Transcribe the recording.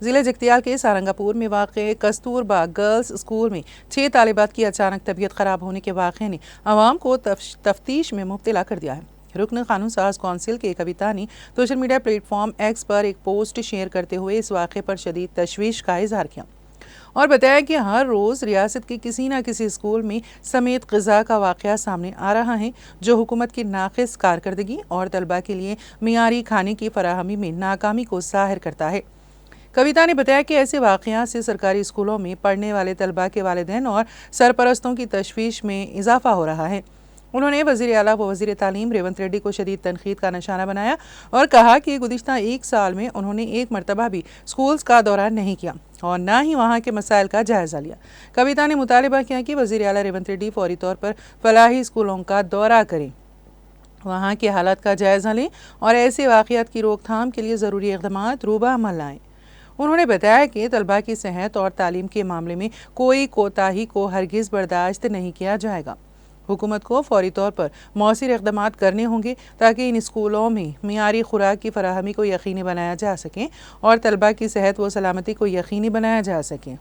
ضلع جگتیال کے سارنگاپور میں واقع کستوربا گرلز اسکول میں 6 طالبات کی اچانک طبیعت خراب ہونے کے واقعے نے عوام کو تفتیش میں مبتلا کر دیا ہے۔ رکن قانون ساز کونسل کے کویتا نے social media platform X پر ایک پوسٹ شیئر کرتے ہوئے اس واقعے پر شدید تشویش کا اظہار کیا اور بتایا کہ ہر روز ریاست کے کسی نہ کسی اسکول میں سمیت غذا کا واقعہ سامنے آ رہا ہے جو حکومت کی ناقص کارکردگی اور طلباء کے لیے معیاری کھانے کی فراہمی میں ناکامی کو ظاہر کرتا ہے۔ کویتا نے بتایا کہ ایسے واقعات سے سرکاری اسکولوں میں پڑھنے والے طلباء کے والدین اور سرپرستوں کی تشویش میں اضافہ ہو رہا ہے۔ انہوں نے وزیر اعلیٰ و وزیر تعلیم ریونت ریڈی کو شدید تنقید کا نشانہ بنایا اور کہا کہ گزشتہ 1 سال میں انہوں نے ایک مرتبہ بھی اسکولز کا دورہ نہیں کیا اور نہ ہی وہاں کے مسائل کا جائزہ لیا۔ کویتا نے مطالبہ کیا کہ وزیر اعلیٰ ریونت ریڈی فوری طور پر فلاحی اسکولوں کا دورہ کریں، وہاں کے حالات کا جائزہ لیں اور ایسے واقعات کی روک تھام کے لیے ضروری اقدامات روبہ عمل لائیں۔ انہوں نے بتایا کہ طلباء کی صحت اور تعلیم کے معاملے میں کوئی کوتاہی کو ہرگز برداشت نہیں کیا جائے گا۔ حکومت کو فوری طور پر مؤثر اقدامات کرنے ہوں گے تاکہ ان اسکولوں میں معیاری خوراک کی فراہمی کو یقینی بنایا جا سکے اور طلباء کی صحت و سلامتی کو یقینی بنایا جا سکے۔